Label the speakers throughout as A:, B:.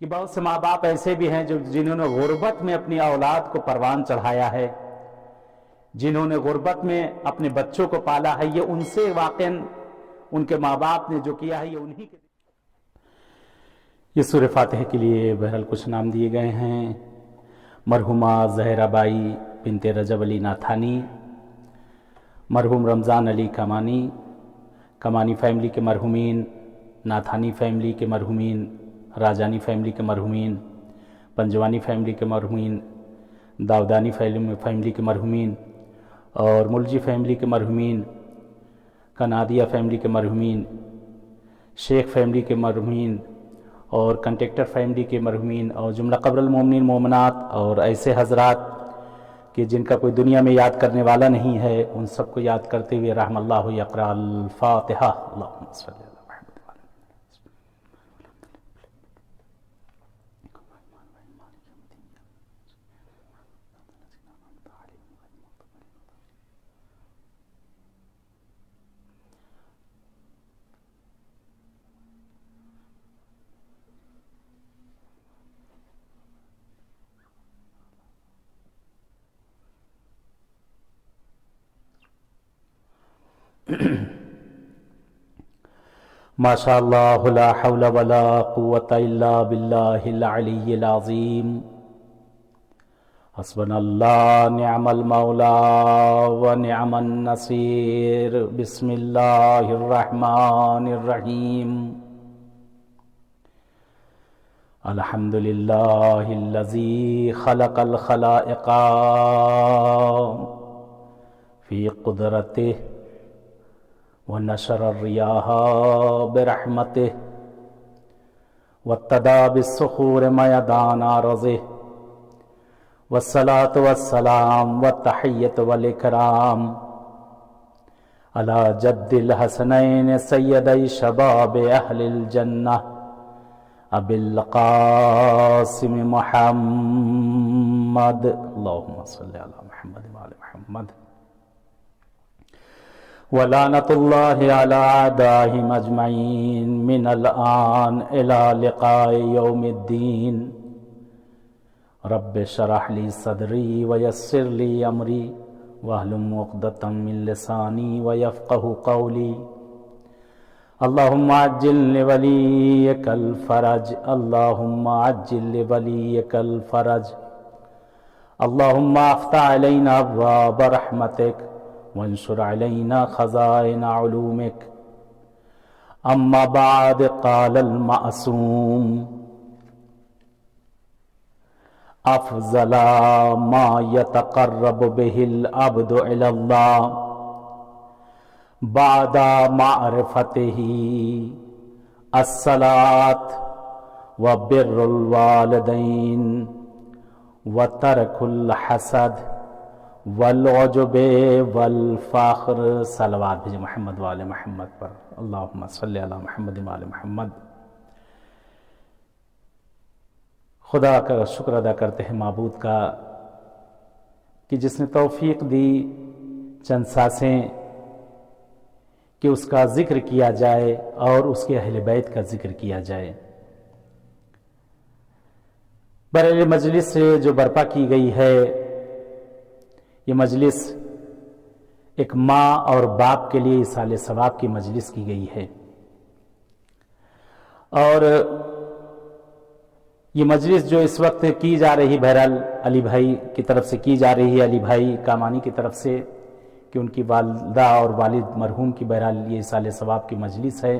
A: کہ بہت سے ماں باپ ایسے بھی ہیں جنہوں نے غربت میں اپنی اولاد کو پروان چڑھایا ہے، جنہوں نے غربت میں اپنے بچوں کو پالا ہے، یہ ان سے واقعاً ان کے ماں باپ نے جو کیا ہے یہ انہی کے۔ یہ سورہ فاتحہ کے لیے بہرحال کچھ نام دیے گئے ہیں۔ مرحومہ زہرا بائی بنت رجب علی ناتھانی، مرحوم رمضان علی کمانی، کمانی فیملی کے مرحومین، ناتھانی فیملی کے مرحومین، راجانی فیملی کے مرحومین، پنجوانی فیملی کے مرحومین، داودانی فیملی کے مرحومین، اور ملجی فیملی کے مرحومین، کنادیہ فیملی کے مرحومین، شیخ فیملی کے مرحومین، اور کنٹیکٹر فیملی کے مرحومین، اور جملہ قبر المومنین مومنات، اور ایسے حضرات کہ جن کا کوئی دنیا میں یاد کرنے والا نہیں ہے، ان سب کو یاد کرتے ہوئے رحم اللہ یقرأ الفاتحہ۔ اللہم صلی اللہ ما شاء اللہ لا حول ولا قوة الا باللہ العلی العظیم، حسبنا اللہ نعم المولا ونعم النصیر۔ بسم اللہ الرحمن الرحیم۔ الحمد للہ الذی خلق الخلائق فی قدرتہ ونشر الریاح برحمته واتدى بالصخور ميدان أرضه، والصلاة والسلام والتحية والإكرام على جد الحسنين سيدي شباب أهل الجنة أبي القاسم محمد، اللهم صل على محمد وعلى محمد، ولعنة الله على أعدائهم أجمعين من الآن إلى لقاء يوم الدين۔ رب اشرح لي صدري ويسر لي أمري واحلل عقدة من لساني ويفقه قولي۔ اللهم عجل لوليك الفرج، اللهم عجل لوليك الفرج، اللهم افتح علينا أبواب رحمتك وانشر علينا خزائن علومك۔ اما بعد، قال المعصوم افضل ما يتقرب به العبد الى الله بعد معرفته الصلاة وبر الوالدين وترك الحسد والعجب والفخر۔ صلوات بھیجیں محمد وآل محمد پر، اللہم صلی علی محمد وآل محمد۔ خدا کا شکر ادا کرتے ہیں معبود کا کہ جس نے توفیق دی چند سانسیں کہ اس کا ذکر کیا جائے اور اس کے اہل بیت کا ذکر کیا جائے۔ برائے مجلس سے جو برپا کی گئی ہے، یہ مجلس ایک ماں اور باپ کے لیے ایصال ثواب کی مجلس کی گئی ہے، اور یہ مجلس جو اس وقت کی جا رہی بہرحال علی بھائی کی طرف سے کی جا رہی ہے، علی بھائی کامانی کی طرف سے، کہ ان کی والدہ اور والد مرحوم کی بہرحال یہ ایصال ثواب کی مجلس ہے،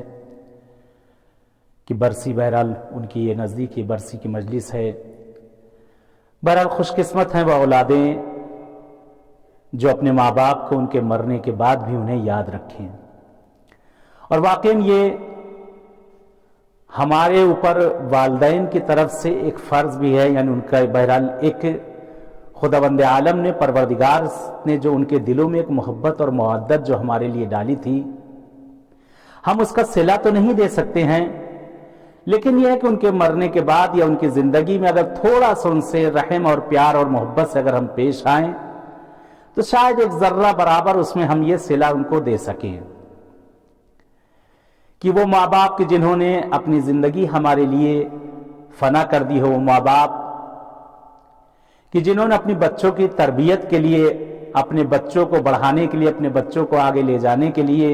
A: کہ برسی بہرحال ان کی یہ نزدیکی برسی کی مجلس ہے۔ بہرحال خوش قسمت ہیں وہ اولادیں جو اپنے ماں باپ کو ان کے مرنے کے بعد بھی انہیں یاد رکھیں، اور واقعاً یہ ہمارے اوپر والدین کی طرف سے ایک فرض بھی ہے، یعنی ان کا بہرحال ایک خداوند عالم نے، پروردگار نے جو ان کے دلوں میں ایک محبت اور مودت جو ہمارے لیے ڈالی تھی، ہم اس کا صلہ تو نہیں دے سکتے ہیں، لیکن یہ ہے کہ ان کے مرنے کے بعد یا ان کی زندگی میں اگر تھوڑا سا ان سے رحم اور پیار اور محبت سے اگر ہم پیش آئیں تو شاید ایک ذرہ برابر اس میں ہم یہ صلہ ان کو دے سکیں، کہ وہ ماں باپ کے جنہوں نے اپنی زندگی ہمارے لیے फना कर दी हो, वो माँ बाप कि जिन्होंने अपने बच्चों की तरबियत के लिए, अपने बच्चों को बढ़ाने के लिए, अपने बच्चों को आगे ले जाने के लिए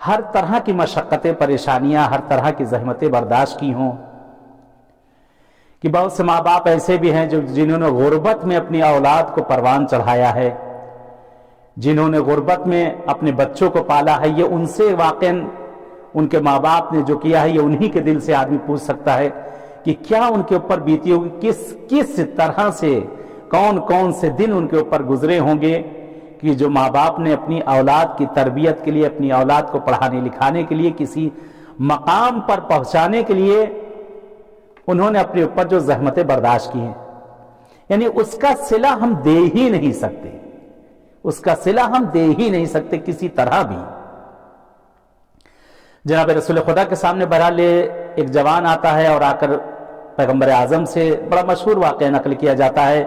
A: हर तरह की मशक्क़तें, परेशानियां, हर तरह की ज़हमतें बर्दाश्त की हों। कि बहुत से माँ बाप ऐसे भी हैं जिन्होंने गुर्बत में अपनी औलाद को परवान चढ़ाया है, जिन्होंने गुर्बत में अपने बच्चों को पाला है। ये उनसे वाक़ई उनके माँ बाप ने जो किया है, ये उन्हीं के दिल से आदमी पूछ सकता है कि क्या उनके ऊपर बीती होगी, किस तरह से, कौन कौन से दिन उनके ऊपर गुजरे होंगे कि जो माँ बाप ने अपनी औलाद की तरबियत के लिए, अपनी औलाद को पढ़ाने लिखाने के लिए, किसी मकाम पर पहुंचाने के लिए उन्होंने अपने ऊपर जो ज़हमतें बर्दाश्त की हैं, यानी उसका सिला हम दे ही नहीं सकते, उसका सिला हम दे ही नहीं सकते किसी तरह भी। जनाब रसूल खुदा के सामने बहरहाल एक जवान आता है और आकर पैगंबर आजम से बड़ा मशहूर वाक़या नकल किया जाता है।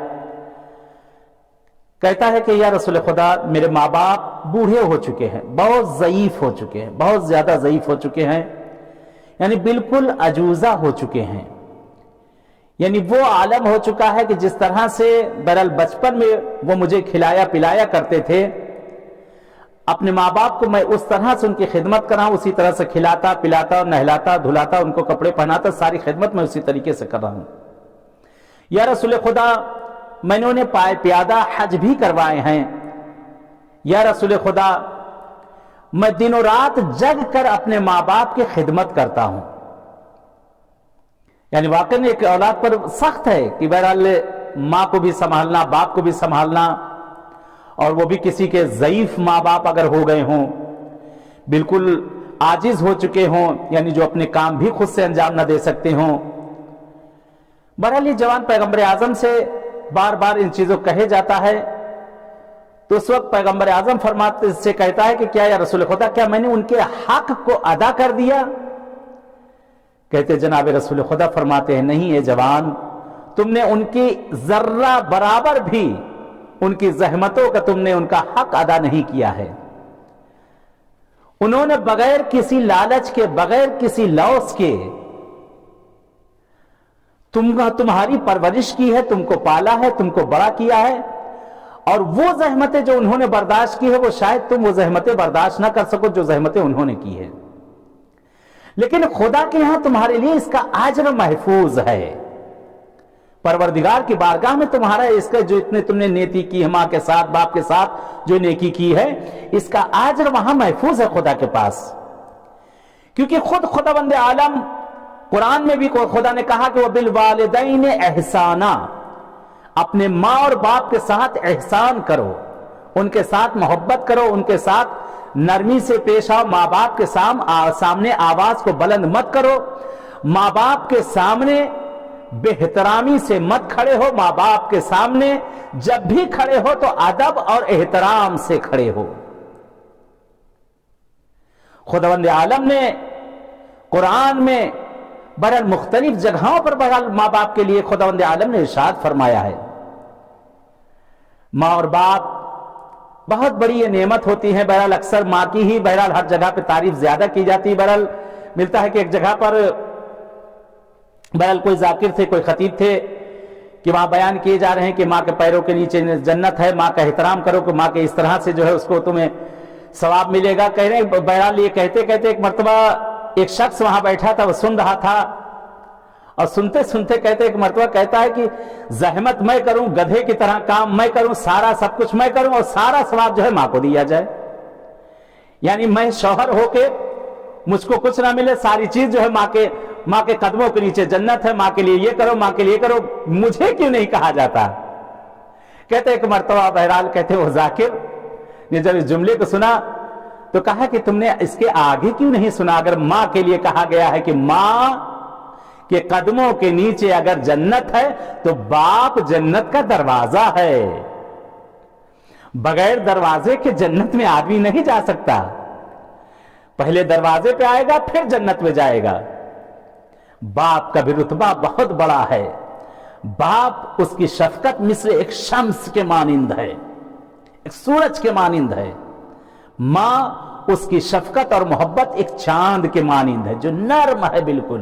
A: कहता है कि या रसूल खुदा, मेरे माँ बाप बूढ़े हो चुके हैं, बहुत ज़ईफ हो चुके हैं, बहुत ज़्यादा ज़ईफ हो चुके हैं, यानी बिल्कुल अजूज़ा हो चुके हैं। यानी वो आलम हो चुका है कि जिस तरह से बहरहाल बचपन में वो मुझे खिलाया पिलाया करते थे, अपने माँ बाप को मैं उस तरह से उनकी खिदमत कर रहा हूं, उसी तरह से खिलाता पिलाता और नहलाता धुलाता, उनको कपड़े पहनाता, सारी खिदमत मैं उसी तरीके से कर रहा हूं। या रसूल खुदा, मैंने उन्हें पाए प्यादा हज भी करवाए हैं। या रसूल खुदा, मैं दिनों रात जग कर अपने माँ बाप की खिदमत करता हूं। यानी वाकई एक औलाद पर सख्त है कि बहरहाल माँ को भी संभालना, बाप को भी संभालना, और वो भी किसी के ज़ईफ माँ बाप अगर हो गए हों, बिल्कुल आजिज हो चुके हों, यानी जो अपने काम भी खुद से अंजाम न दे सकते हों। बहरहाल ये जवान पैगंबर आजम से बार बार इन चीजों कहे जाता है, तो उस वक्त पैगंबर आजम फरमाते से कहता है कि क्या या रसूल खुदा, क्या मैंने उनके हक को अदा कर दिया? कहते जनाब रसूल खुदा फरमाते हैं, नहीं ये जवान, तुमने उनकी जर्रा बराबर भी उनकी ज़हमतों का तुमने उनका हक अदा नहीं किया है। उन्होंने बगैर किसी लालच के, बगैर किसी लौस के तुम्हारी परवरिश की है, तुमको पाला है, तुमको बड़ा किया है, और वो ज़हमतें जो उन्होंने बर्दाश्त की है, वो शायद तुम वो ज़हमतें बर्दाश्त ना कर सको जो ज़हमतें उन्होंने की है। लेकिन खुदा के यहां तुम्हारे लिए इसका अजर महफूज है। परवरदिगार की बारगाह में तुम्हारा इसका जो इतने तुमने नेकी की है, माँ के साथ बाप के साथ जो नेकी की है, इसका अजर वहां महफूज है खुदा के पास। क्योंकि खुद खुदावंद आलम कुरान में भी खुदा ने कहा कि वह बिल वालिदैन एहसाना, अपने माँ और बाप के साथ एहसान करो, उनके साथ मोहब्बत करो, उनके साथ नरमी से पेश आओ। माँ बाप के सामने आवाज को बुलंद मत करो, माँ बाप के सामने बेहतरामी से मत खड़े हो, माँ बाप के सामने जब भी खड़े हो तो अदब और एहतराम से खड़े हो। खुदावंद आलम ने कुरान में बहरहाल मुख्तलिफ जगहों पर बहरहाल माँ बाप के लिए खुदावंद आलम ने इरशाद फरमाया है। माँ और बाप बहुत बड़ी ये नेमत होती है। बहरहाल अक्सर माँ की ही बहरहाल हर जगह पे तारीफ ज्यादा की जाती है। बहरहाल मिलता है कि एक जगह पर बहरहाल कोई जाकिर थे, कोई खतीब थे कि वहां बयान किए जा रहे हैं कि माँ के पैरों के नीचे जन्नत है, माँ का एहतराम करो कि माँ के इस तरह से जो है उसको तुम्हें सवाब मिलेगा। कह रहे हैं बहरहाल ये कहते कहते एक मर्तबा एक शख्स वहां बैठा था, वो सुन रहा था, और सुनते सुनते कहते एक मर्तबा कहता है कि जहमत मैं करूं, गधे की तरह काम मैं करूं, सारा सब कुछ मैं करूं और सारा सवाब जो है माँ को दिया जाए। यानी मैं शौहर होके मुझको कुछ ना मिले, सारी चीज जो है माँ के कदमों के नीचे जन्नत है, माँ के लिए ये करो, माँ के लिए करो, मुझे क्यों नहीं कहा जाता। कहते एक मर्तबा बहरहाल कहते वो जाकिर ने जब इस जुमले को सुना तो कहा कि तुमने इसके आगे क्यों नहीं सुना। अगर माँ के लिए कहा गया है कि माँ के कदमों के नीचे अगर जन्नत है तो बाप जन्नत का दरवाजा है। बगैर दरवाजे के जन्नत में आदमी नहीं जा सकता, पहले दरवाजे पे आएगा फिर जन्नत में जाएगा। बाप का भी रुतबा बहुत बड़ा है। बाप उसकी शफकत मिस्र एक शम्स के मानिंद है, एक सूरज के मानिंद है। माँ उसकी शफकत और मोहब्बत एक चांद के मानिंद है जो नर्म है बिल्कुल।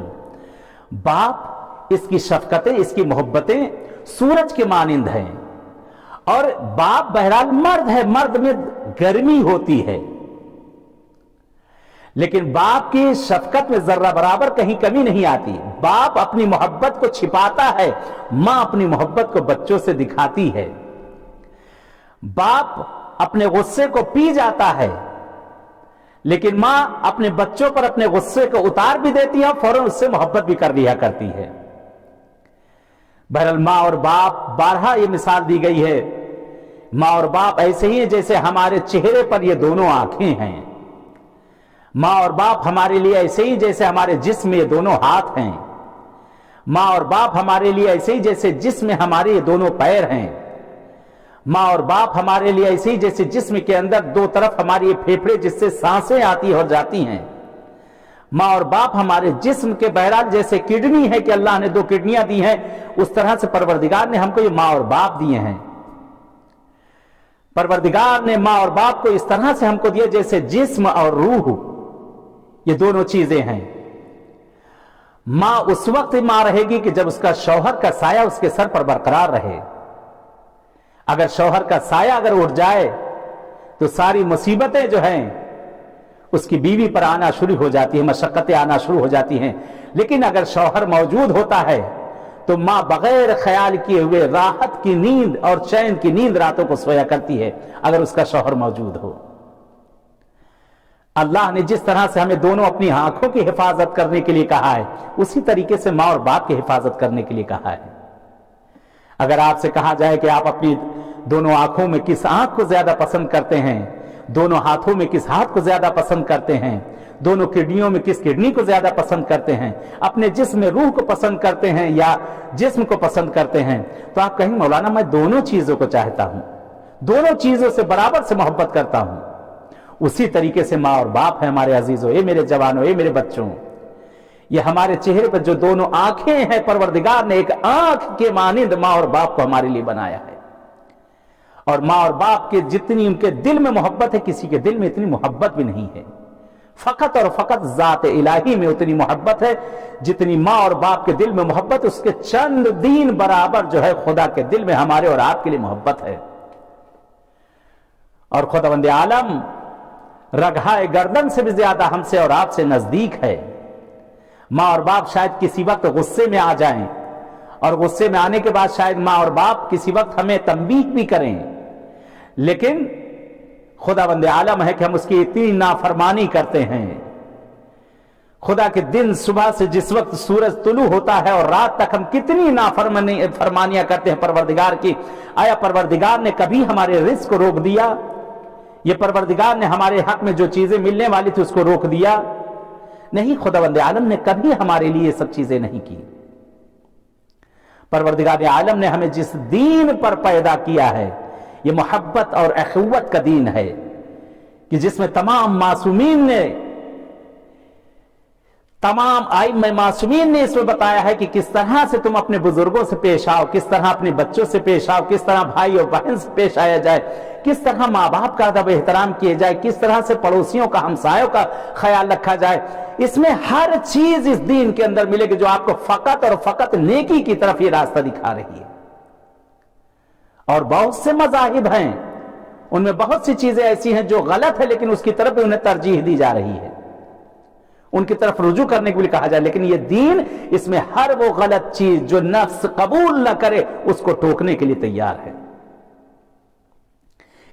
A: बाप اس کی شفقتیں، اس کی محبتیں سورج کے مانند ہیں، اور باپ بہرحال مرد ہے، مرد میں گرمی ہوتی ہے، لیکن باپ کی شفقت میں ذرہ برابر کہیں کمی نہیں آتی۔ باپ اپنی محبت کو چھپاتا ہے، ماں اپنی محبت کو بچوں سے دکھاتی ہے۔ باپ اپنے غصے کو پی جاتا ہے، لیکن ماں اپنے بچوں پر اپنے غصے کو اتار بھی دیتی ہے اور فوراً اس سے محبت بھی کر لیا کرتی ہے۔ بہرحال ماں اور باپ، بارہا یہ مثال دی گئی ہے، ماں اور باپ ایسے ہی ہیں جیسے ہمارے چہرے پر یہ دونوں آنکھیں ہیں۔ ماں اور باپ ہمارے لیے ایسے ہی جیسے ہمارے جسم میں یہ دونوں ہاتھ ہیں۔ ماں اور باپ ہمارے لیے ایسے ہی جیسے جسم میں ہمارے یہ دونوں پیر ہیں۔ ماں اور باپ ہمارے لیے ایسے ہی جیسے جسم کے اندر دو طرف ہماری یہ پھیپھڑے جس سے سانسیں آتی اور جاتی ہیں۔ ماں اور باپ ہمارے جسم کے بہرحال جیسے کڈنی ہے کہ اللہ نے 2 کڈنیاں دی ہیں، اس طرح سے پروردگار نے ہم کو یہ ماں اور باپ دیے ہیں۔ پروردگار نے ماں اور باپ کو اس طرح سے ہم کو دیا جیسے جسم اور روح یہ دونوں چیزیں ہیں۔ ماں اس وقت ماں رہے گی کہ جب اس کا شوہر کا سایہ اس کے سر پر برقرار رہے۔ اگر شوہر کا سایہ اگر اٹھ جائے تو ساری مصیبتیں جو ہیں اس کی بیوی پر آنا شروع ہو جاتی ہیں، مشقتیں آنا شروع ہو جاتی ہیں۔ لیکن اگر شوہر موجود ہوتا ہے تو ماں بغیر خیال کیے ہوئے راحت کی نیند اور چین کی نیند راتوں کو سویا کرتی ہے اگر اس کا شوہر موجود ہو۔ اللہ نے جس طرح سے ہمیں دونوں اپنی آنکھوں کی حفاظت کرنے کے لیے کہا ہے، اسی طریقے سے ماں اور باپ کی حفاظت کرنے کے لیے کہا ہے۔ اگر آپ سے کہا جائے کہ آپ اپنی دونوں آنکھوں میں کس آنکھ کو زیادہ پسند کرتے ہیں، دونوں ہاتھوں میں کس ہاتھ کو زیادہ پسند کرتے ہیں، دونوں کڈنیوں میں کس کڈنی کو زیادہ پسند کرتے ہیں، اپنے جسم میں روح کو پسند کرتے ہیں یا جسم کو پسند کرتے ہیں، تو آپ کہیں مولانا میں دونوں چیزوں کو چاہتا ہوں، دونوں چیزوں سے برابر سے محبت کرتا ہوں۔ اسی طریقے سے ماں اور باپ ہیں ہمارے عزیزوں، اے میرے جوانوں، اے میرے بچوں، یہ ہمارے چہرے پر جو دونوں آنکھیں ہیں، پروردگار نے ایک آنکھ کے مانند ماں اور باپ کو ہمارے لیے بنایا ہے۔ اور ماں اور باپ کے جتنی ان کے دل میں محبت ہے، کسی کے دل میں اتنی محبت بھی نہیں ہے۔ فقط اور فقط ذات الہی میں اتنی محبت ہے جتنی ماں اور باپ کے دل میں محبت، اس کے چند دین برابر جو ہے خدا کے دل میں ہمارے اور آپ کے لیے محبت ہے۔ اور خداوند عالم رگہائے گردن سے بھی زیادہ ہم سے اور آپ سے نزدیک ہے۔ ماں اور باپ شاید کسی وقت غصے میں آ جائیں، اور غصے میں آنے کے بعد شاید ماں اور باپ کسی وقت ہمیں تنبیہ بھی کریں، لیکن خداوند عالم ہے کہ ہم اس کی اتنی نافرمانی کرتے ہیں۔ خدا کے دن صبح سے جس وقت سورج طلوع ہوتا ہے اور رات تک ہم کتنی نافرمانیاں کرتے ہیں پروردگار کی۔ آیا پروردگار نے کبھی ہمارے رزق کو روک دیا؟ یہ پروردگار نے ہمارے حق میں جو چیزیں ملنے والی تھی اس کو روک دیا؟ نہیں، خداوند عالم نے کبھی ہمارے لیے یہ سب چیزیں نہیں کی۔ پروردگار عالم نے ہمیں جس دین پر پیدا کیا ہے، یہ محبت اور اخوت کا دین ہے کہ جس میں تمام معصومین نے، تمام ائمہ معصومین نے اس میں بتایا ہے کہ کس طرح سے تم اپنے بزرگوں سے پیش آؤ، کس طرح اپنے بچوں سے پیش آؤ، کس طرح بھائی اور بہن سے پیش آیا جائے، کس طرح ماں باپ کا ادب احترام کیے جائے، کس طرح سے پڑوسیوں کا، ہمسایوں کا خیال رکھا جائے۔ اس میں ہر چیز اس دین کے اندر ملے گی جو آپ کو فقط اور فقط نیکی کی طرف یہ راستہ دکھا رہی ہے۔ اور بہت سے مذاہب ہیں، ان میں بہت سی چیزیں ایسی ہیں جو غلط ہے، لیکن اس کی طرف بھی انہیں ترجیح دی جا رہی ہے، ان کی طرف رجوع کرنے کے لیے کہا جائے، لیکن یہ دین اس میں ہر وہ غلط چیز جو نفس قبول نہ کرے اس کو ٹوکنے کے لیے تیار ہے۔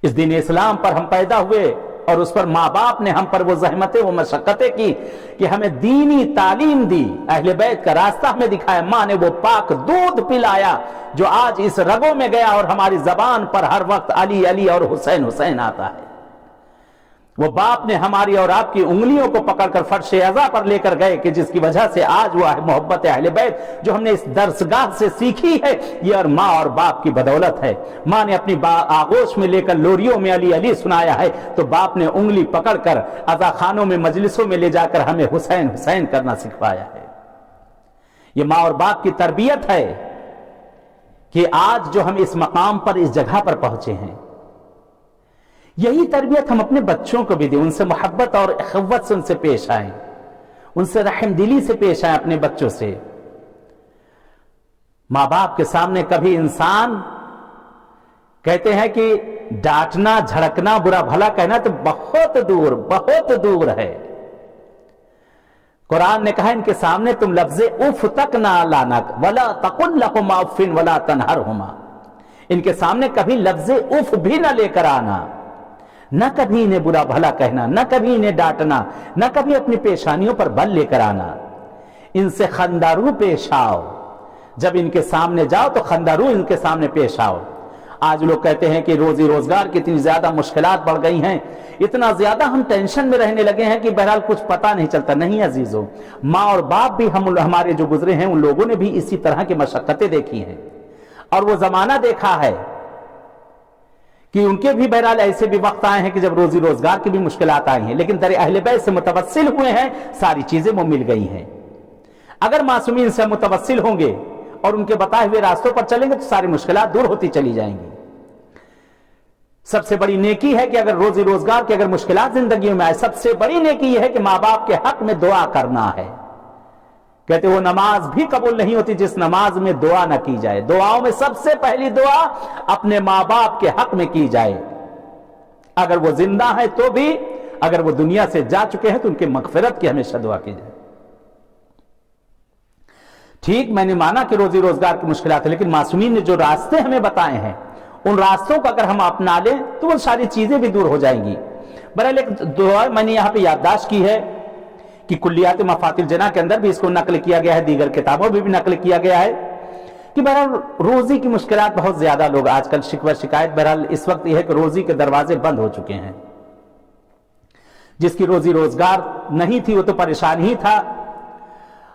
A: اس دین اسلام پر ہم پیدا ہوئے اور اس پر ماں باپ نے ہم پر وہ زحمتیں، وہ مشقتیں کی کہ ہمیں دینی تعلیم دی، اہل بیت کا راستہ ہمیں دکھایا، ماں نے وہ پاک دودھ پلایا جو آج اس رگوں میں گیا اور ہماری زبان پر ہر وقت علی علی اور حسین حسین آتا ہے۔ وہ باپ نے ہماری اور آپ کی انگلیوں کو پکڑ کر فرش عزا پر لے کر گئے کہ جس کی وجہ سے آج وہ محبت اہل بیت جو ہم نے اس درسگاہ سے سیکھی ہے، یہ اور ماں اور باپ کی بدولت ہے۔ ماں نے اپنی آغوش میں لے کر لوریوں میں علی علی سنایا ہے، تو باپ نے انگلی پکڑ کر عزا خانوں میں مجلسوں میں لے جا کر ہمیں حسین حسین کرنا سکھوایا ہے۔ یہ ماں اور باپ کی تربیت ہے کہ آج جو ہم اس مقام پر، اس جگہ پر پہنچے ہیں، یہی تربیت ہم اپنے بچوں کو بھی دیں، ان سے محبت اور اخوت سے ان سے پیش آئیں، ان سے رحم دلی سے پیش آئیں اپنے بچوں سے۔ माँ बाप के सामने कभी इंसान कहते हैं कि डांटना, झड़कना, बुरा भला कहना तो बहुत दूर है। कुरान ने कहा इनके सामने तुम लफ्ज़े उफ तक ना लाना, वला तकुल लहुमा उफ़िन वला तनहरहुमा, इनके सामने कभी लफ्ज़े उफ भी ना लेकर आना, न कभी इन्हें बुरा भला कहना, न कभी इन्हें डांटना, न कभी अपनी पेशानियों पर बल लेकर आना। इनसे खंदारू पेश आओ, जब इनके सामने जाओ तो खंदारू इनके सामने पेश आओ। आज लोग कहते हैं कि रोजी रोजगार की इतनी ज्यादा मुश्किलात बढ़ गई हैं, इतना ज्यादा हम टेंशन में रहने लगे हैं कि बहरहाल कुछ पता नहीं चलता। नहीं अजीजों, माँ और बाप भी हमारे जो गुजरे हैं उन लोगों ने भी इसी तरह की मशक्कतें देखी हैं और वो जमाना देखा है कि उनके भी बहरहाल ऐसे भी वक्त आए हैं कि जब रोजी रोजगार की भी मुश्किलात आई हैं, लेकिन दर अहले बैत से मुतवस्सिल हुए हैं, सारी चीजें वो मिल गई हैं। अगर मासूमीन से मुतवस्सिल होंगे और उनके बताए हुए रास्तों पर चलेंगे तो सारी मुश्किलात दूर होती चली जाएंगी। सबसे बड़ी नेकी है कि अगर रोजी रोजगार की अगर मुश्किलात जिंदगी में आए, सबसे बड़ी नेकी यह है कि माँ बाप के हक में दुआ करना है। कहते वो नमाज भी कबूल नहीं होती जिस नमाज में दुआ न की जाए। दुआओं में सबसे पहली दुआ अपने माँ बाप के हक में की जाए, अगर वो जिंदा है तो भी, अगर वो दुनिया से जा चुके हैं तो उनके मगफिरत की हमेशा दुआ की जाए। ठीक, मैंने माना कि रोजी रोजगार की मुश्किलात है, लेकिन मासूमीन ने जो रास्ते हमें बताए हैं उन रास्तों को अगर हम अपना लें तो वो सारी चीजें भी दूर हो जाएंगी। बहरहाल एक दुआ मैंने यहां पे याददाश्त की है कि कुल्लियात मफातिल जना के अंदर भी इसको नकल किया गया है, दीगर किताबों में भी नकल किया गया है कि बहरहाल रोजी की मुश्किलात बहुत ज्यादा, लोग आजकल शिकवा शिकायत बहरहाल इस वक्त यह है कि रोजी के दरवाजे बंद हो चुके हैं। जिसकी रोजी रोजगार नहीं थी वो तो परेशान ही था,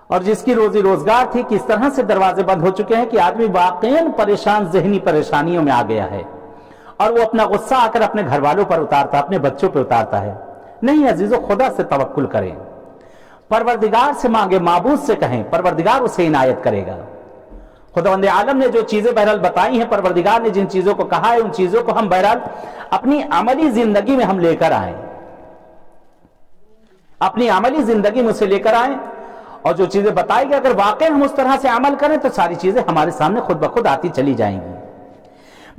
A: और जिसकी रोजी रोजगार थी किस तरह से दरवाजे बंद हो चुके हैं कि आदमी वाकईन परेशान, ज़हनी परेशानियों में आ गया है और वो अपना गुस्सा आकर अपने घर वालों पर उतारता, अपने बच्चों पर उतारता है। नहीं अजीजों, खुदा से तवक्कुल करें, परवरदिगार से मांगे, माबूद से कहें, परवरदिगार उसे इनायत करेगा। खुदावंद आलम ने जो चीजें बहरहाल बताई हैं, परवरदिगार ने जिन चीजों को कहा है, उन चीजों को हम बहरहाल अपनी अमली जिंदगी में हम लेकर आए, अपनी अमली जिंदगी में उसे लेकर आए, और जो चीजें बताई गई अगर वाकई हम उस तरह से अमल करें तो सारी चीजें हमारे सामने खुद ब खुद आती चली जाएंगी।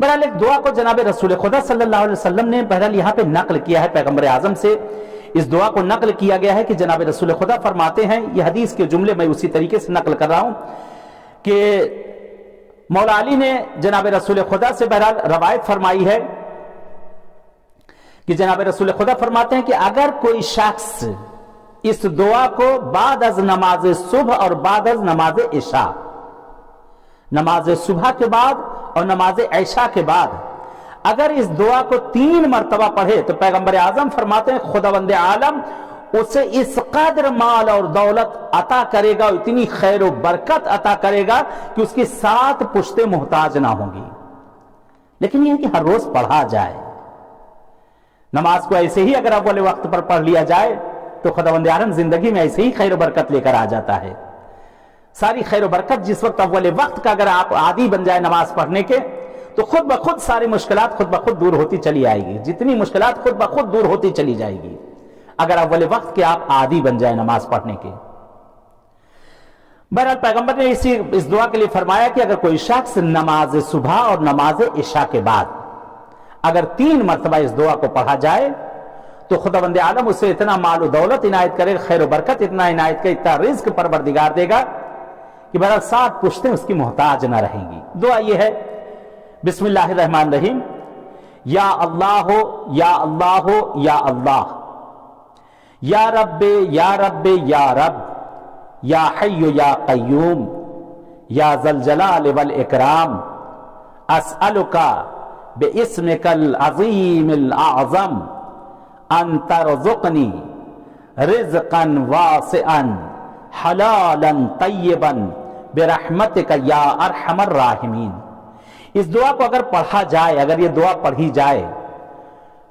A: बहरहाल एक दुआ को जनाब रसूल खुदा सल्लल्लाहु अलैहि वसल्लम ने बहरहाल यहाँ पे नकल किया है, पैगंबर आजम से इस दुआ को नकल किया गया है कि जनाब रसूल खुदा फरमाते हैं, ये हदीस के जुमले मैं उसी तरीके से नकल कर रहा हूं कि मौला अली ने जनाब रसूल खुदा से बहरहाल रवायत फरमाई है कि जनाब रसूल खुदा फरमाते हैं कि अगर कोई शख्स इस दुआ को बाद अज नमाज सुबह और बाद अज नमाज इशा, नमाज सुबह के बाद और नमाज इशा के बाद अगर इस दुआ को 3 मरतबा पढ़े तो पैगंबर आजम फरमाते हैं खुदावंद आलम उसे इस कदर माल और दौलत अता करेगा, इतनी खैर और बरकत अता करेगा कि उसकी 7 पुश्तें मोहताज ना होंगी। लेकिन यह कि हर रोज पढ़ा जाए, नमाज को ऐसे ही अगर अव्वल वक्त पर पढ़ लिया जाए तो खुदावंद आलम जिंदगी में ऐसे ही खैर और बरकत लेकर आ जाता है। सारी खैर और बरकत जिस वक्त अव्वल वक्त का अगर आप आदी बन जाए नमाज पढ़ने के तो खुद ब खुद सारी मुश्किलात खुद ब खुद दूर होती चली आएगी, जितनी मुश्किलात खुद ब खुद दूर होती चली जाएगी अगर अव्वल वक्त के आप आदी बन जाए नमाज पढ़ने के। बहरहाल पैगंबर ने इस दुआ के लिए फरमाया कि अगर कोई शख्स नमाज सुबह और नमाज इशा के बाद अगर 3 मरतबा इस दुआ को पढ़ा जाए तो खुदावंद आलम उसे इतना माल और दौलत इनायत करे, खैर और बरकत इतना इनायत करे, इतना रिज्क परवरदिगार देगा कि बहरहाल 7 पुश्तें उसकी मोहताज ना रहेंगी। दुआ ये है, बिस्मिल्लाहिर्रहमानिर्रहीम, या अल्लाह हो या अल्लाह हो या अल्लाह, या रब्बे या रब्बे या रब, या हय्यु या कय्यूम, या ज़ल जलाल वल इकराम, अस्अलुका बिइस्मिकल अज़ीमिल अअज़म अन तरज़ुक़नी रिज़क़न वासिअन हलालन तय्यबन बिरहमतिका या अरहमर राहिमीन। इस दुआ को अगर पढ़ा जाए, अगर ये दुआ पढ़ी जाए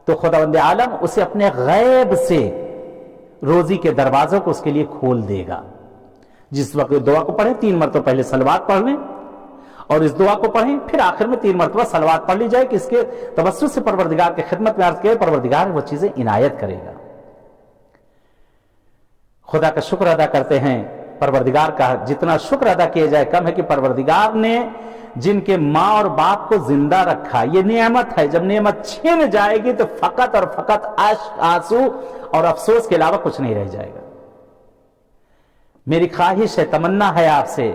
A: तो खुदावंद आलम उसे अपने गैब से रोजी के दरवाजों को उसके लिए खोल देगा। जिस वक्त दुआ को पढ़े 3 मरतबा पहले सलवात पढ़ लें और इस दुआ को पढ़ें, फिर आखिर में 3 मरतबा सलवात पढ़ ली जाए कि इसके तवस्सुल से परवरदिगार की खिदमत में अर्ज किए, परवरदिगार वो चीजें इनायत करेगा। खुदा का शुक्र अदा करते हैं परवरदिगार का जितना शुक्र अदा किया जाए कम है कि परवरदिगार ने जिनके माँ और बाप को जिंदा रखा, ये नेमत है। जब नेमत छीन जाएगी तो फकत और फकत आंसू और अफसोस के अलावा कुछ नहीं रह जाएगा। मेरी ख्वाहिश है, तमन्ना है आपसे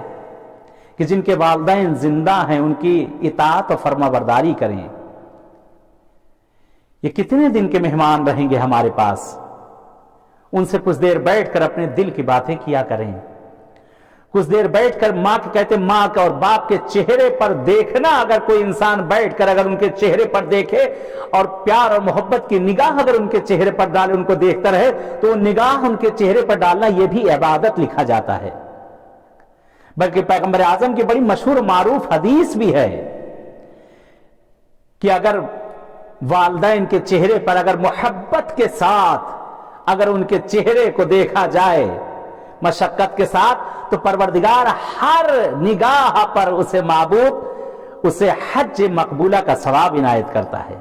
A: कि जिनके वालिदैन जिंदा हैं उनकी इताअत और फर्माबरदारी करें। ये कितने दिन के मेहमान रहेंगे हमारे पास, उनसे कुछ देर बैठकर अपने दिल की बातें किया करें। कुछ देर बैठकर माँ के कहते माँ का और बाप के चेहरे पर देखना, अगर कोई इंसान बैठकर अगर उनके चेहरे पर देखे और प्यार और मोहब्बत की निगाह अगर उनके चेहरे पर डाले, उनको देखता रहे, तो निगाह उनके चेहरे पर डालना यह भी इबादत लिखा जाता है। बल्कि पैगंबर आजम की बड़ी मशहूर मारूफ हदीस भी है कि अगर वालिदैन के चेहरे पर अगर मोहब्बत के साथ अगर उनके चेहरे को देखा जाए मशक्कत के साथ, तो परवरदिगार हर निगाह पर उसे माबूद उसे हज मकबूला का सवाब इनायत करता है।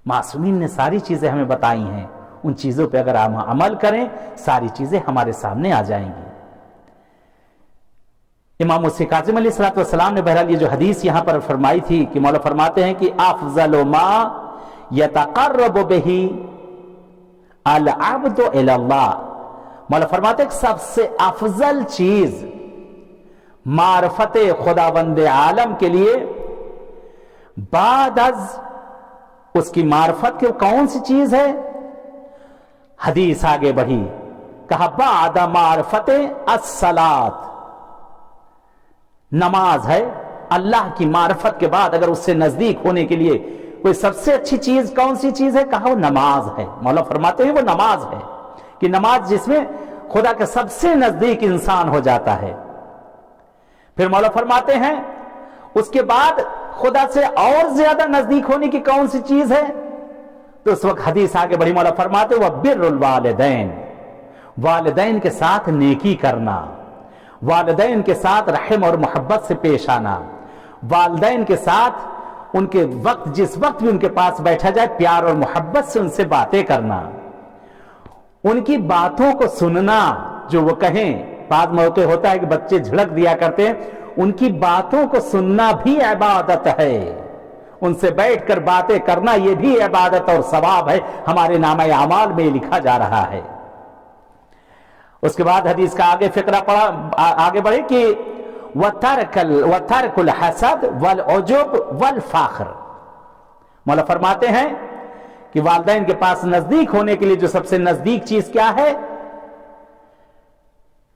A: मासूमीन ने सारी चीजें हमें बताई हैं, उन चीजों पे अगर हम अमल करें सारी चीजें हमारे सामने आ जाएंगी। इमाम मुस्लिम काज़िम अलैहिस्सलाम ने बहरहाल ये जो हदीस यहां पर फरमाई थी कि मौला फरमाते हैं कि अफज़लु मा यतक़र्रबु बिही अल अब्दु इलल्लाह, मौला फरमाते हैं सबसे अफजल चीज मारफत खुदावंद आलम के लिए बाद अज उसकी मारफत की कौन सी चीज है? हदीस आगे बढ़ी, कहा बाद मारफत अस्सलात, नमाज है। अल्लाह की मारफत के बाद अगर उससे नजदीक होने के लिए कोई सबसे अच्छी चीज कौन सी चीज है? कहा वो नमाज है। मौला फरमाते हैं वो नमाज है कि नमाज जिसमें खुदा के सबसे नजदीक इंसान हो जाता है। फिर मौला फरमाते हैं उसके बाद खुदा से और ज्यादा नजदीक होने की कौन सी चीज है? तो उस वक्त हदीस आगे बढ़ी, मौला फरमाते वह बिर्रुल वालिदैन, वालिदैन के साथ नेकी करना, वालिदैन के साथ रहम और मोहब्बत से पेश आना, वालिदैन के साथ उनके वक्त जिस वक्त भी उनके पास बैठा जाए प्यार और मोहब्बत से उनसे बातें करना, उनकी बातों को सुनना, जो वो कहें। बाद मौके होता है कि बच्चे झिड़क दिया करते हैं, उनकी बातों को सुनना भी इबादत है। उनसे बैठकर बातें करना यह भी इबादत और सवाब है, हमारे नामे अमाल में लिखा जा रहा है। उसके बाद हदीस का आगे फिक्रा पड़ा, आगे बढ़े कि वतरकुल हसद वल उजुब वल फख्र, मौला फरमाते हैं कि वालिदैन के पास नजदीक होने के लिए जो सबसे नजदीक चीज क्या है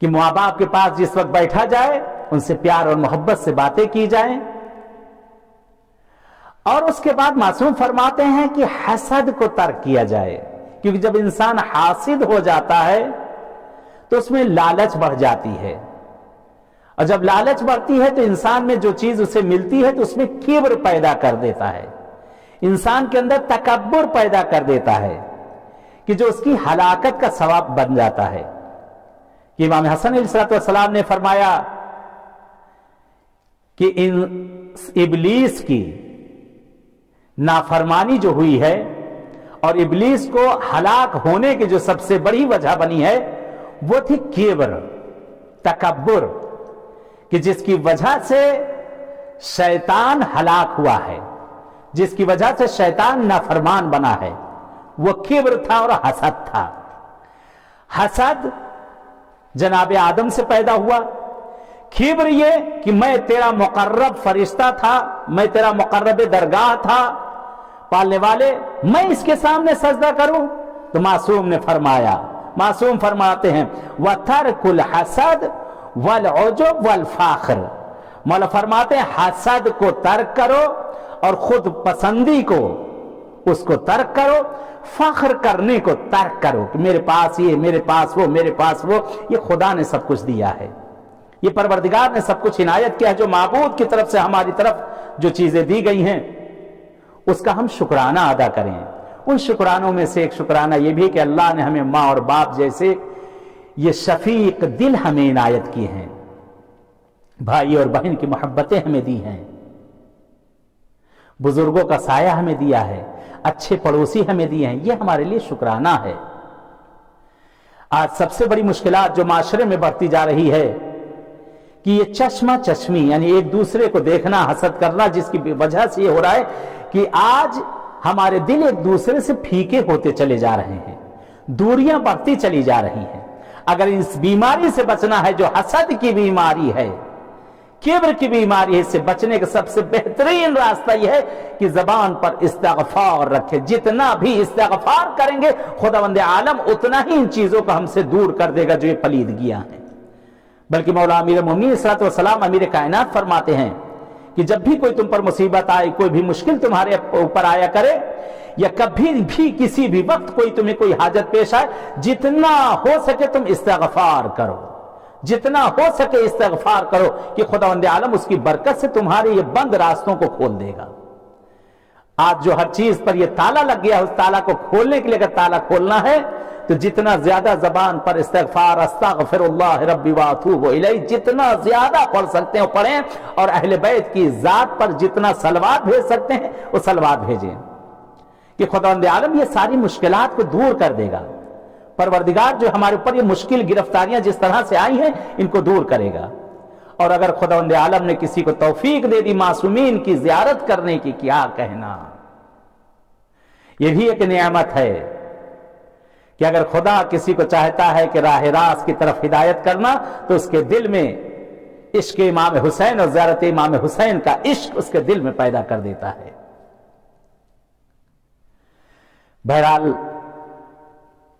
A: कि माँ बाप के पास जिस वक्त बैठा जाए उनसे प्यार और मोहब्बत से बातें की जाएं। और उसके बाद मासूम फरमाते हैं कि हसद को तर्क किया जाए, क्योंकि जब इंसान हासिद हो जाता है तो उसमें लालच बढ़ जाती है, और जब लालच बढ़ती है तो इंसान में जो चीज उसे मिलती है तो उसमें किब्र पैदा कर देता है, इंसान के अंदर तकब्बुर पैदा कर देता है कि जो उसकी हलाकत का सबब बन जाता है। कि इमाम हसन अलैहिस्सलाम ने फरमाया कि इब्लीस की नाफरमानी जो हुई है और इब्लीस को हलाक होने की जो सबसे बड़ी वजह बनी है वो थी किब्र, तकब्बुर, कि जिसकी वजह से शैतान हलाक हुआ है, जिसकी वजह से शैतान नाफरमान बना है, वो किब्र था और हसद था। हसद जनाबे आदम से पैदा हुआ, किब्र ये कि मैं तेरा मुकर्रब फरिश्ता था, मैं तेरा मुकर्रब दरगाह था पालने वाले, मैं इसके सामने सजदा करूं। तो मासूम ने फरमाया, मासूम फरमाते हैं वतरकुल हसद वल उजुब वल फख्र, मौला फरमाते हैं हसद को तर्क करो और खुद पसंदी को उसको तर्क करो, फख्र करने को तर्क करो कि मेरे पास ये, मेरे पास वो, मेरे पास वो। ये खुदा ने सब कुछ दिया है, ये परवरदिगार ने सब कुछ इनायत किया है। जो माबूद की तरफ से हमारी तरफ जो चीजें दी गई हैं उसका हम शुक्राना अदा करें। उन शुक्रानों में से एक शुक्राना ये भी कि अल्लाह ने हमें माँ और बाप जैसे ये शफीक दिल हमें इनायत किए हैं, भाई और बहन की मोहब्बतें हमें दी हैं, बुजुर्गों का साया हमें दिया है, अच्छे पड़ोसी हमें दिए हैं। ये हमारे लिए शुक्राना है। आज सबसे बड़ी मुश्किलात जो माशरे में बढ़ती जा रही है कि ये चश्मा चश्मी यानी एक दूसरे को देखना, हसद करना, जिसकी वजह से ये हो रहा है कि आज हमारे दिल एक दूसरे से फीके होते चले जा रहे हैं, दूरियां बढ़ती चली जा रही हैं। अगर इस बीमारी से बचना है जो हसद की बीमारी है, किब्र की बीमारी है, इससे बचने का सबसे बेहतरीन रास्ता यह है कि जबान पर इस्तिग़फ़ार रखे। जितना भी इस्तिग़फ़ार करेंगे खुदावंद आलम उतना ही इन चीजों को हमसे दूर कर देगा जो ये पलीदगियां हैं। बल्कि मौला अमीर मोमिनीन अलैहि सलाम अमीर कायनात फरमाते हैं कि जब भी कोई तुम पर मुसीबत आए, कोई भी मुश्किल तुम्हारे ऊपर आया करे, या कभी भी किसी भी वक्त कोई तुम्हें कोई हाजत पेश आए, जितना हो सके तुम इस्तिग़फ़ार करो, जितना हो सके इस्तिग़फ़ार करो कि खुदावंद आलम उसकी बरकत से तुम्हारे ये बंद रास्तों को खोल देगा। आज जो हर चीज पर ये ताला लग गया, उस ताला को खोलने के लिए अगर ताला खोलना है तो जितना ज्यादा जबान पर इस्तिग़फ़ार, अस्तग़फ़िरुल्लाह रब्बी व अतूबु इलैह, जितना ज्यादा पढ़ सकते हैं पढ़ें, और अहले बैत की जात पर जितना सलवात भेज सकते हैं वो सलवात भेजें कि खुदावंद आलम ये सारी मुश्किलात को दूर कर देगा। परवरदिगार जो हमारे ऊपर ये मुश्किल गिरफ्तारियां जिस तरह से आई हैं इनको दूर करेगा। और अगर खुदावंद आलम ने किसी को तौफीक दे दी मासूमीन की ज़ियारत करने की, क्या कहना, यह भी एक नेमत है कि अगर खुदा किसी को चाहता है कि राह रास्त की तरफ हिदायत करना तो उसके दिल में इश्क इमाम हुसैन और ज़ियारत इमाम हुसैन का इश्क उसके दिल में पैदा कर देता है। बहरहाल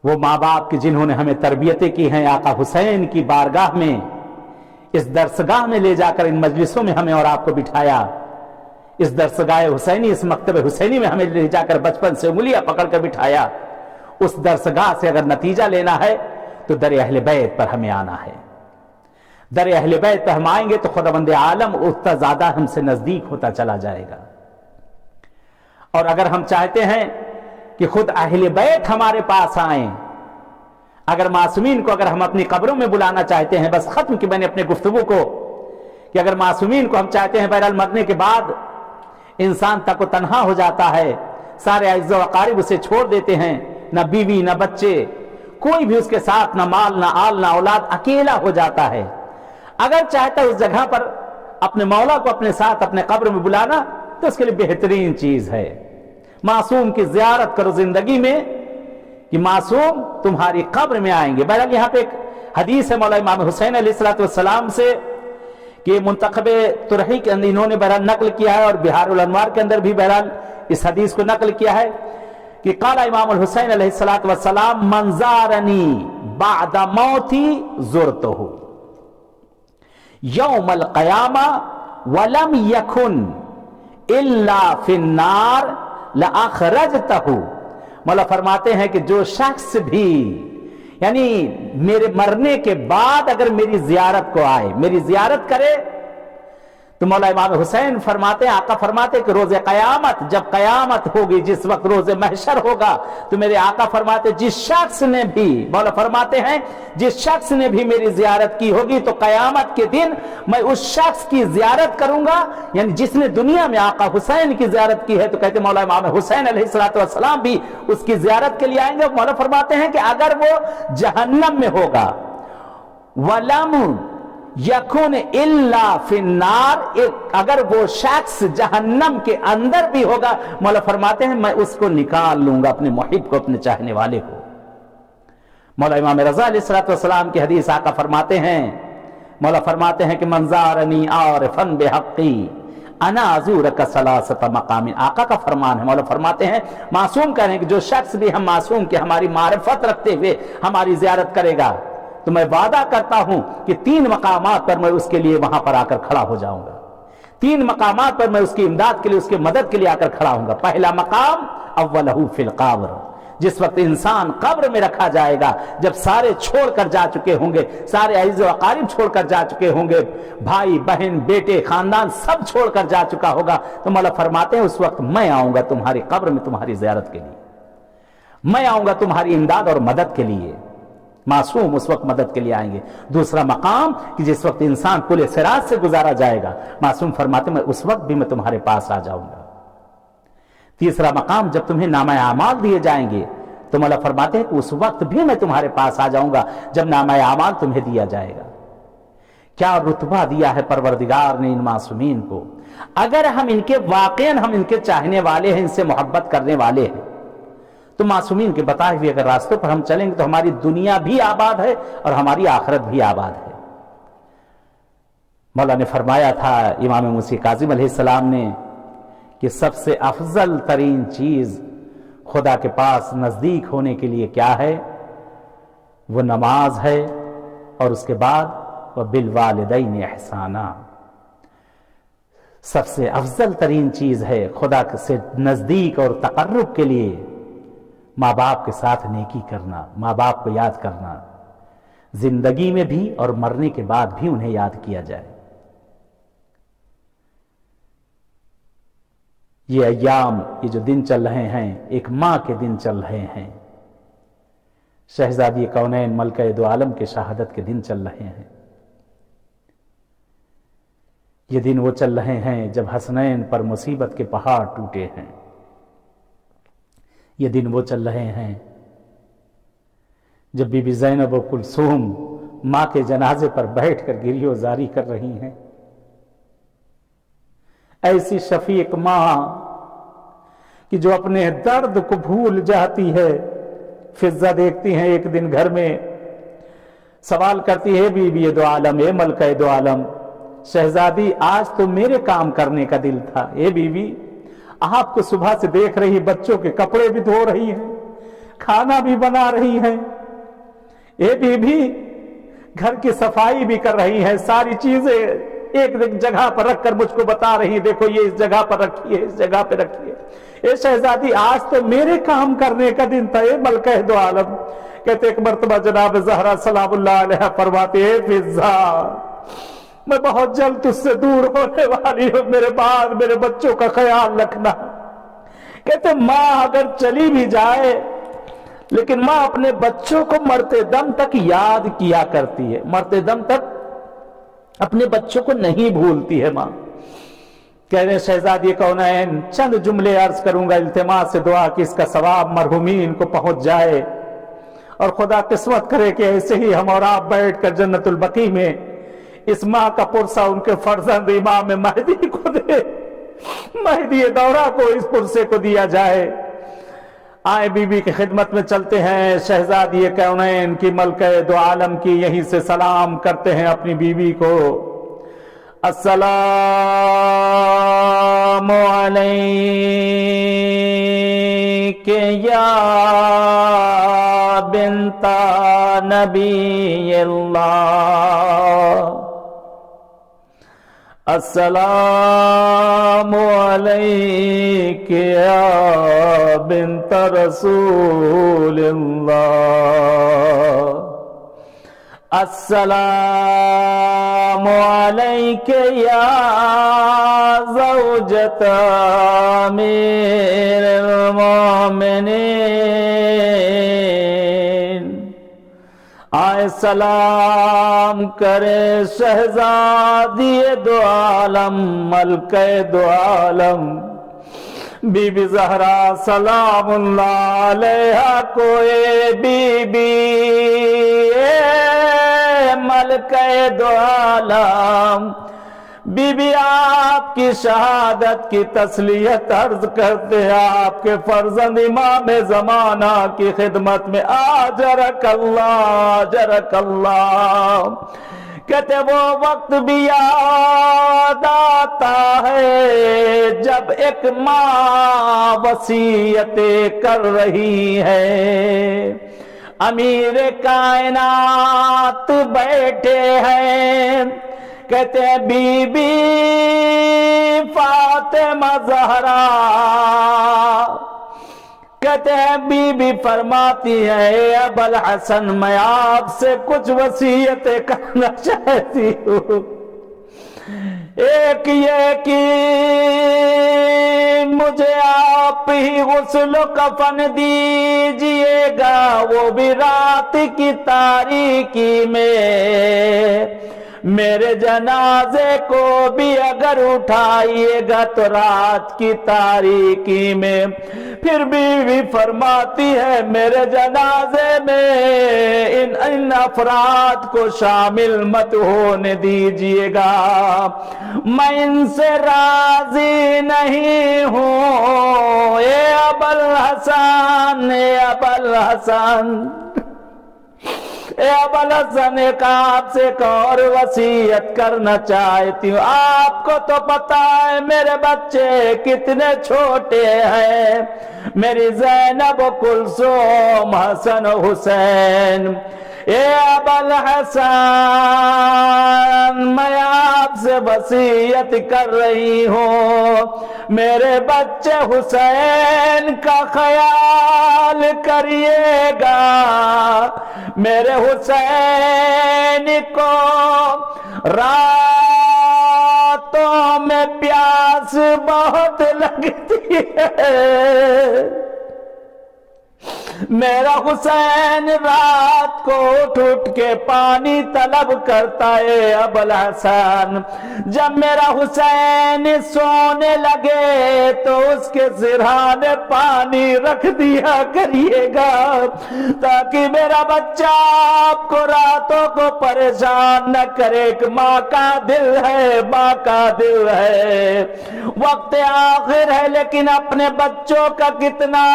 A: वो माँ बाप की जिन्होंने हमें तरबियतें की हैं, आका हुसैन की बारगाह में, इस दरसगाह में ले जाकर इन मजलिसों में हमें और आपको बिठाया, इस दरसगाह हुसैनी, इस मकतब हुसैनी में हमें ले जाकर बचपन से उंगलियां पकड़कर बिठाया। उस दरसगाह से अगर नतीजा लेना है तो दर अहले बैत पर हमें आना है। दर अहले बैत पर हम आएंगे तो खुदावंद आलम उतना ज्यादा हमसे नजदीक होता चला जाएगा। और अगर हम चाहते हैं कि खुद अहले बैत हमारे पास आए, अगर मासूमीन को अगर हम अपनी कब्रों में बुलाना चाहते हैं, बस खत्म की मैंने अपने गुफ्तगू को कि अगर मासूमीन को हम चाहते हैं, बहरहाल मरने के बाद इंसान तक को तन्हा हो जाता है, सारे अज़्ज़ो अक़ारिब उसे छोड़ देते हैं, न बीवी न बच्चे, कोई भी उसके साथ, न माल न आल न औलाद, अकेला हो जाता है। अगर चाहता है उस जगह पर अपने मौला को अपने साथ अपने कब्र में बुलाना तो उसके लिए बेहतरीन चीज है, मासूम की ज़ियारत करो जिंदगी में कि मासूम तुम्हारी कब्र में आएंगे। बहरहाल यहाँ पे एक हदीस है मौला इमाम हुसैन अलैहिस्सलाम से कि मुंतखबे तुरही के अंदर इन्होंने बहरहाल नकल किया है, और बिहारुल अनवार के अंदर भी बहरहाल इस हदीस को नकल किया है कि काला इमाम हुसैन अलैहिस्सलाम मन ज़ारनी बाद मौती ज़ुरतहु यौमल क़यामा वलम यकुन इल्ला फिन्नार लअख़रजतहु। मौला फरमाते हैं कि जो शख्स भी यानी मेरे मरने के बाद अगर मेरी ज़ियारत को आए, मेरी ज़ियारत करे, तो मौला इमाम हुसैन फरमाते हैं, आका फरमाते हैं कि रोज़े क़यामत, जब क़यामत होगी, जिस वक्त रोज़े महशर होगा, तो मेरे आका फरमाते जिस शख्स ने भी, मौला फरमाते हैं जिस शख्स ने भी मेरी ज़ियारत की होगी तो क़यामत के दिन मैं उस शख्स की ज़ियारत करूंगा, यानी जिसने दुनिया में आका हुसैन की ज़ियारत की है। तो कहते मौला इमाम हुसैन अलैहिस्सलाम भी उसकी ज़ियारत के लिए आएंगे। मौला फरमाते हैं कि अगर वो जहन्नम में होगा, वलम यकुन इल्ला फिन्नार, अगर वो शख्स जहन्नम के अंदर भी होगा, मौला फरमाते हैं मैं उसको निकाल लूंगा, अपने मुहिब को, अपने चाहने वाले को। मौला इमाम रज़ा अलैहिस्सलाम की हदीस आका फरमाते हैं, मौला फरमाते हैं कि मंज़ारनी आरिफन बिहक़्क़ी अना अज़ूरका सलासत मक़ामिन। आका का फरमान है। मौला फरमाते हैं मासूम कह रहे हैं कि जो शख्स भी हम मासूम के हमारी मारिफत रखते हुए हमारी ज़ियारत करेगा तो मैं वादा करता हूं कि 3 मकामात पर मैं उसके लिए वहां पर आकर खड़ा हो जाऊंगा। 3 मकामात पर मैं उसकी इमदाद के लिए, उसके मदद के लिए आकर खड़ा होऊंगा। पहला मकाम अव्वलहु फिल क़ब्र, जिस वक्त इंसान कब्र में रखा जाएगा, जब सारे छोड़कर जा चुके होंगे, सारे अज़्ज़ो अक़ारिब छोड़कर जा चुके होंगे, भाई बहन बेटे खानदान सब छोड़कर जा चुका होगा, तो मौला फरमाते हैं उस वक्त मैं आऊंगा तुम्हारी कब्र में तुम्हारी ज़ियारत के लिए, मैं आऊंगा तुम्हारी इमदाद और मदद के लिए। मासूम उस वक्त मदद के लिए आएंगे। दूसरा मकाम कि जिस वक्त इंसान पुल सिरात से गुजारा जाएगा, मासूम फरमाते मैं उस वक्त भी मैं तुम्हारे पास आ जाऊंगा। तीसरा मकाम जब तुम्हें नामा आमाल दिए जाएंगे تو مولا فرماتے ہیں کہ اس وقت بھی میں تمہارے پاس آ جاؤں گا جب نامہ اعمال تمہیں دیا جائے گا۔ کیا رتبہ دیا ہے پروردگار نے ان معصومین کو۔ اگر ہم ان کے واقعاً ہم ان کے چاہنے والے ہیں، ان سے محبت کرنے والے ہیں، تو معصومین کے بتائے ہوئے اگر راستوں پر ہم چلیں گے تو ہماری دنیا بھی آباد ہے اور ہماری آخرت بھی آباد ہے۔ مولا نے فرمایا تھا امام موسی کاظم علیہ السلام نے کہ سب سے افضل ترین چیز خدا کے پاس نزدیک ہونے کے لیے کیا ہے؟ وہ نماز ہے، اور اس کے بعد وَبِالْوَالِدَيْنِ احسانا۔ سب سے افضل ترین چیز ہے خدا سے نزدیک اور تقرب کے لیے ماں باپ کے ساتھ نیکی کرنا، ماں باپ کو یاد کرنا، زندگی میں بھی اور مرنے کے بعد بھی انہیں یاد کیا جائے۔ یہ ایام، یہ جو دن چل رہے ہیں، ایک ماں کے دن چل رہے ہیں۔ شہزادی کونین ملکہ دو عالم کے شہادت کے دن چل رہے ہیں۔ یہ دن وہ چل رہے ہیں جب حسنین پر مصیبت کے پہاڑ ٹوٹے ہیں۔ یہ دن وہ چل رہے ہیں جب بی بی زینب و کلثوم ماں کے جنازے پر بیٹھ کر گریہ زاری کر رہی ہیں۔ ایسی شفیق ماں کہ جو اپنے درد کو بھول جاتی ہے۔ فضہ دیکھتی ہیں ایک دن گھر میں، سوال کرتی ہے بی بی دو عالم، اے ملکہ دو عالم، شہزادی آج تو میرے کام کرنے کا دل تھا، اے بی بی آپ کو صبح سے دیکھ رہی، بچوں کے کپڑے بھی دھو رہی ہیں، کھانا بھی بنا رہی ہیں، اے بی بی گھر کی صفائی بھی کر رہی ہیں، ساری چیزیں ایک جگہ پر رکھ کر مجھ کو بتا رہی، دیکھو یہ اس جگہ پر رکھیے، اس جگہ پہ رکھیے۔ اے شہزادی آج تو میرے کام کرنے کا دن تھا، اے ملکہ دو عالم۔ کہتے ایک مرتبہ جناب زہرا سلام اللہ علیہ فرماتے ہیں فضہ میں بہت جلد تجھ سے دور ہونے والی ہوں، میرے بعد میرے بچوں کا خیال رکھنا۔ کہتے ماں اگر چلی بھی جائے لیکن ماں اپنے بچوں کو مرتے دم تک یاد کیا کرتی ہے، مرتے دم تک اپنے بچوں کو نہیں بھولتی ہے ماں۔ کہہ رہے شہزادی کونین چند جملے عرض کروں گا، التماس سے دعا کہ اس کا ثواب مرحومین کو پہنچ جائے، اور خدا قسمت کرے کہ ایسے ہی ہم اور آپ بیٹھ کر جنت البقیع میں اس ماں کا پرسہ ان کے فرزند امام مہدی کو دے، مہدی دورہ کو اس پرسے کو دیا جائے۔ آئے بی بی کی خدمت میں چلتے ہیں، شہزادی کونین کی ملکہ دو عالم کی یہیں سے سلام کرتے ہیں اپنی بیوی کو۔ السلام علیک یا بنت نبی اللہ، السلام علیک یا بنت رسول اللہ، السلام علیک یا زوجۃ امیر المومنین۔ آئے سلام کرے شہزادی دو عالم، ملکہ دو عالم بی بی زہرا سلام اللہ علیہ کو، اے بی بی اے ملکہ دو عالم، بی بی آپ کی شہادت کی تسلیت عرض کرتے ہیں، آپ کے فرزند امام زمانہ کی خدمت میں آجرک اللہ، آجرک اللہ۔ کہتے وہ وقت بھی یاد آتا ہے جب ایک ماں وصیتیں کر رہی ہے، امیر کائنات بیٹھے ہیں، کہتے ہیں بی بی فاطمہ زہرا، کہتے ہیں بی بی فرماتی ہے ابو الحسن میں آپ سے کچھ وصیتیں کرنا چاہتی ہوں۔ ایک یہ کہ مجھے آپ ہی غسل و کفن دیجئے گا، وہ بھی رات کی تاریکی میں، میرے جنازے کو بھی اگر اٹھائیے گا تو رات کی تاریکی میں، پھر بیوی فرماتی ہے میرے جنازے میں ان افراد کو شامل مت ہونے دیجیے گا، میں ان سے راضی نہیں ہوں۔ اے ابوالحسن، اے ابوالحسن، اے ابوالحسن، ایک آپ سے ایک اور وصیت کرنا چاہتی ہوں۔ آپ کو تو پتا ہے میرے بچے کتنے چھوٹے ہیں، میری زینب و کلثوم، حسن و حسین۔ اے ابوالحسن، میں آپ سے وصیت کر رہی ہوں، میرے بچے حسین کا خیال کریے گا، میرے حسین کو راتوں میں پیاس بہت لگتی ہے، میرا حسین رات کو اٹھ کے پانی طلب کرتا ہے۔ ابوالحسن، جب میرا حسین سونے لگے تو اس کے سرہانے پانی رکھ دیا کریے گا، تاکہ میرا بچہ آپ کو راتوں کو پریشان نہ کرے۔ کہ ماں کا دل ہے، ماں کا دل ہے، وقت آخر ہے، لیکن اپنے بچوں کا کتنا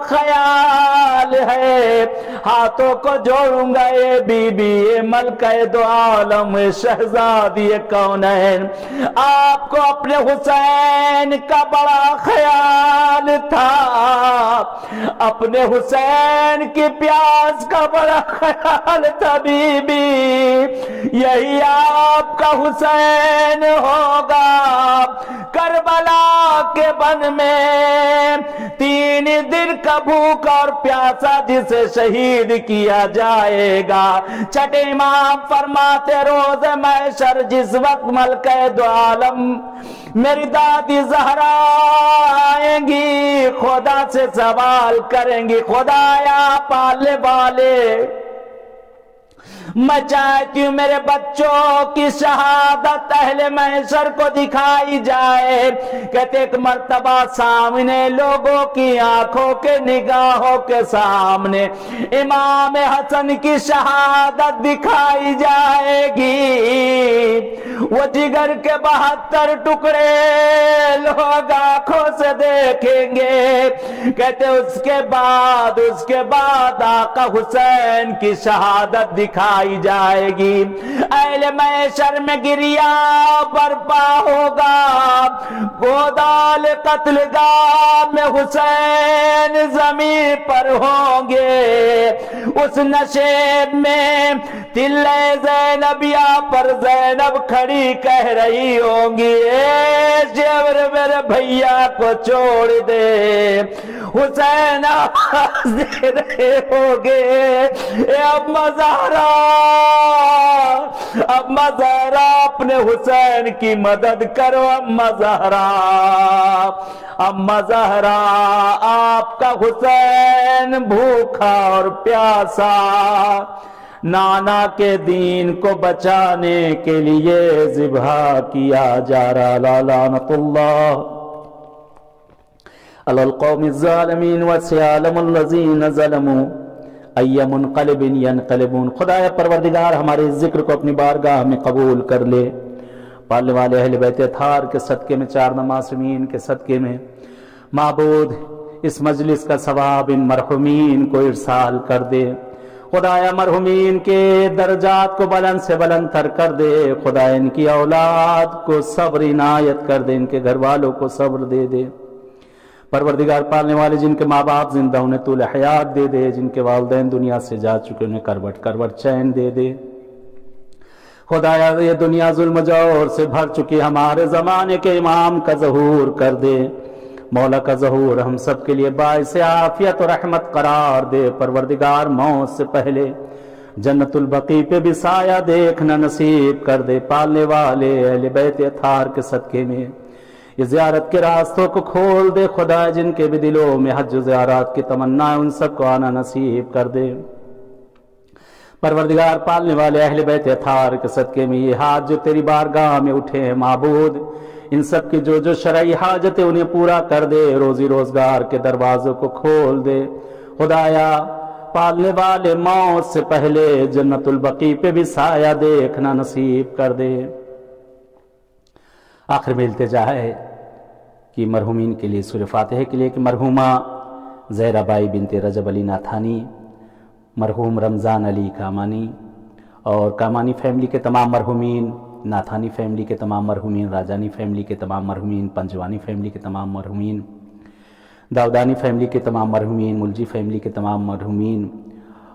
A: خیال ہے۔ ہاتھوں کو جوڑوں گا، اے بی بی، اے ملکہ دو عالم، شہزادی کونین، آپ کو اپنے حسین کا بڑا خیال تھا، اپنے حسین کی پیاس کا بڑا خیال تھا بی بی، یہی آپ کا حسین ہوگا۔ کربلا کے بن میں 3 دن کا بھوکا اور پیاسا جسے شہید کیا جائے گا، چھٹے امام فرماتے روز محشر جس وقت ملکہ دو عالم میری دادی زہرا آئیں گی، خدا سے سوال کریں گی، خدایا پالنے والے، میں چاہتی ہوں میرے بچوں کی شہادت اہل محشر کو دکھائی جائے۔ کہتے ایک مرتبہ سامنے لوگوں کی آنکھوں کے نگاہوں کے سامنے امام حسن کی شہادت دکھائی جائے گی، وہ جگر کے 72 ٹکڑے لوگ آنکھوں سے دیکھیں گے۔ کہتے اس کے بعد آقا حسین کی شہادت دکھائی جائے گی، اہل محشر میں گریا برپا ہوگا، گودال قتل گاہ میں حسین زمین پر ہوں گے، اس نشیب میں تلے زینبیا پر زینب کھڑی کہہ رہی ہوں گی، اے شیور میرے بھیا کو چھوڑ دے، حسین آواز دے رہے ہوگے، اے اما زہرا، اما زہرا اپنے حسین کی مدد کرو، اما زہرا، اما زہرا آپ کا حسین بھوکا اور پیاسا نانا کے دین کو بچانے کے لیے ذبح کیا جا رہا، لعنت اللہ علی القوم الظالمین وسيعلم الذین ظلموا ای منقلب ینقلبون۔ خدایا پروردگار ہمارے اس ذکر کو اپنی بارگاہ میں قبول کر لے، پالنے والے اہل بیت اطہار کے صدقے میں، 4 معصومین کے صدقے میں، معبود اس مجلس کا ثواب ان مرحومین کو ارسال کر دے، خدایا مرحومین کے درجات کو بلند سے بلند تر کر دے، خدا ان کی اولاد کو صبر عنایت کر دے، ان کے گھر والوں کو صبر دے دے، پروردگار پالنے والے جن کے ماں باپ زندہ انہیں طول حیات دے دے، جن کے والدین دنیا سے جا چکے انہیں کروٹ کروٹ چین دے دے، خدایا یہ دنیا ظلم و جور سے بھر چکی، ہمارے زمانے کے امام کا ظہور کر دے، مولا کا ظہور ہم سب کے لیے باعث عافیت و رحمت قرار دے، پروردگار موت سے پہلے جنت البقیع پہ بھی سایہ دیکھنا نصیب کر دے، پالنے والے اہل بیت اطہار کے صدقے میں یہ زیارت کے راستوں کو کھول دے، خدا جن کے بھی دلوں میں حج و زیارات کی تمنا ہے ان سب کو آنا نصیب کر دے، پروردگار پالنے والے اہل بیت اطہار کے صدقے میں یہ ہاتھ جو تیری بارگاہ میں اٹھے ہیں معبود، ان سب کی جو جو شرعی حاجتیں انہیں پورا کر دے، روزی روزگار کے دروازوں کو کھول دے۔ خدایا پالنے والے موت سے پہلے جنت البقیع پہ بھی سایہ دیکھنا نصیب کر دے۔ آخر میں التجا ہے کہ مرحومین کے لیے سورہ فاتحہ کے لیے کہ مرحومہ زہرا بائی بنت رجب علی ناتھانی، مرحوم رمضان علی کامانی اور کامانی فیملی کے تمام مرحومین، ناتھانی فیملی کے تمام مرحومین، راجانی فیملی کے تمام مرحومین، پنجوانی فیملی کے تمام مرحومین، داودانی فیملی کے تمام مرحومین، ملجی فیملی کے تمام مرحومین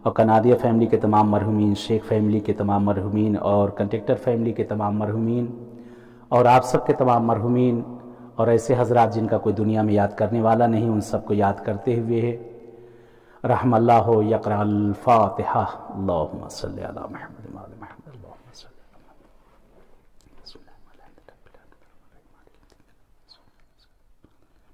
A: اور کنادیہ فیملی کے تمام مرحومین، شیخ فیملی کے تمام مرحومین اور کنٹریکٹر فیملی کے تمام مرحومین اور آپ سب کے تمام مرحومین اور ایسے حضرات جن کا کوئی دنیا میں یاد کرنے والا نہیں، ان سب کو یاد کرتے ہوئے رحم اللہ یقرأ الفاتحہ۔ اللہم صلی علی محمد وعلی محمد۔